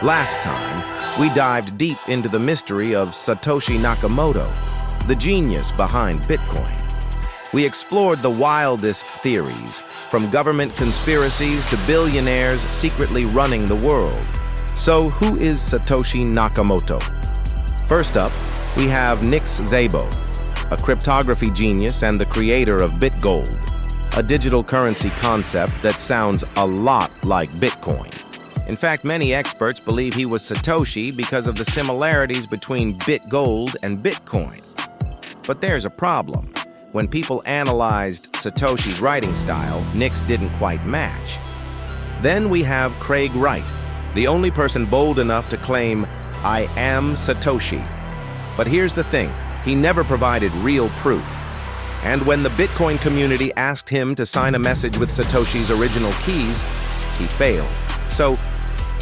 Last time, we dived deep into the mystery of Satoshi Nakamoto, the genius behind Bitcoin. We explored the wildest theories, from government conspiracies to billionaires secretly running the world. So, who is Satoshi Nakamoto? First up, we have Szabo, a cryptography genius and the creator of BitGold, a digital currency concept that sounds a lot like Bitcoin. In fact, many experts believe he was Satoshi because of the similarities between BitGold and Bitcoin. But there's a problem. When people analyzed Satoshi's writing style, Nix didn't quite match. Then we have Wright, the only person bold enough to claim, "I am Satoshi." But here's the thing, he never provided real proof. And when the Bitcoin community asked him to sign a message with Satoshi's original keys, he failed. So,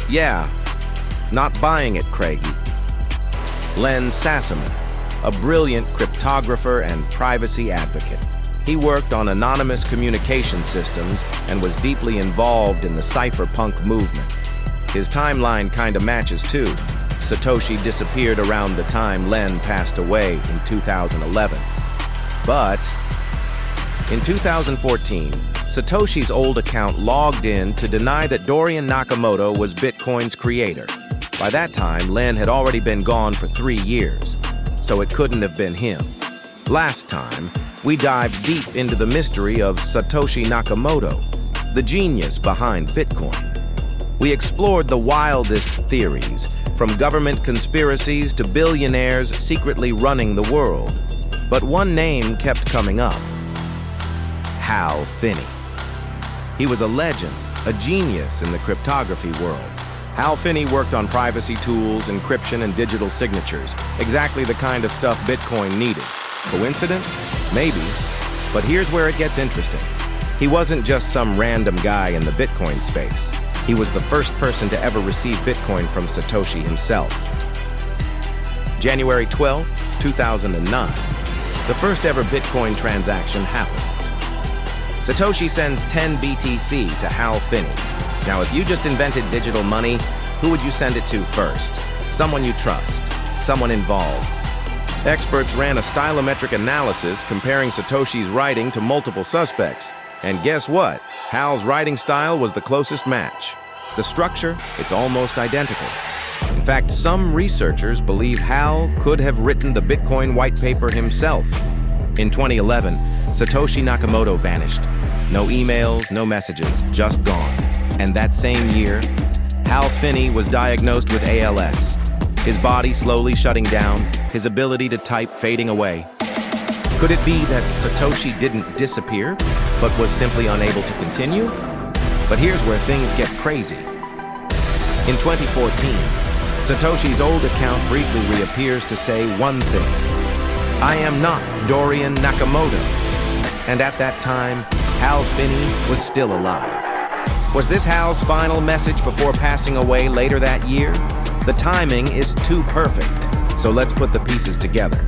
yeah, not buying it, Craigie. Sassaman, a brilliant cryptographer and privacy advocate. He worked on anonymous communication systems and was deeply involved in the cypherpunk movement. His timeline kinda matches too. Satoshi disappeared around the time Len passed away in 2011. But in 2014, Satoshi's old account logged in to deny that Dorian Nakamoto was Bitcoin's creator. By that time, Len had already been gone for 3 years, so it couldn't have been him. Last time, we dived deep into the mystery of Satoshi Nakamoto, the genius behind Bitcoin. We explored the wildest theories, from government conspiracies to billionaires secretly running the world. But one name kept coming up: Hal Finney. He was a legend, a genius in the cryptography world. Hal Finney worked on privacy tools, encryption, and digital signatures, exactly the kind of stuff Bitcoin needed. Coincidence? Maybe. But here's where it gets interesting. He wasn't just some random guy in the Bitcoin space. He was the first person to ever receive Bitcoin from Satoshi himself. January 12, 2009, the first ever Bitcoin transaction happens. Satoshi sends 10 BTC to Hal Finney. Now, if you just invented digital money, who would you send it to first? Someone you trust, someone involved. Experts ran a stylometric analysis comparing Satoshi's writing to multiple suspects. And guess what? Hal's writing style was the closest match. The structure, it's almost identical. In fact, some researchers believe Hal could have written the Bitcoin white paper himself. In 2011, Satoshi Nakamoto vanished. No emails, no messages, just gone. And that same year, Hal Finney was diagnosed with ALS. His body slowly shutting down, his ability to type fading away. Could it be that Satoshi didn't disappear, but was simply unable to continue? But here's where things get crazy. In 2014, Satoshi's old account briefly reappears to say one thing: "I am not Dorian Nakamoto." And at that time, Hal Finney was still alive. Was this Hal's final message before passing away later that year? The timing is too perfect, so let's put the pieces together.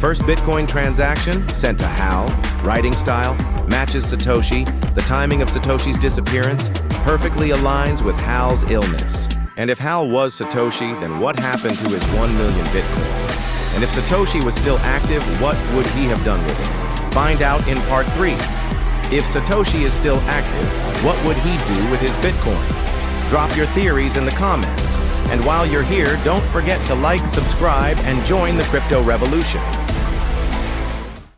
First Bitcoin transaction sent to Hal, writing style matches Satoshi, the timing of Satoshi's disappearance perfectly aligns with Hal's illness. And if Hal was Satoshi, then what happened to his 1 million Bitcoin? And if Satoshi was still active, what would he have done with it? Find out in part 3. If Satoshi is still active, what would he do with his Bitcoin? Drop your theories in the comments. And while you're here, don't forget to like, subscribe, and join the crypto revolution.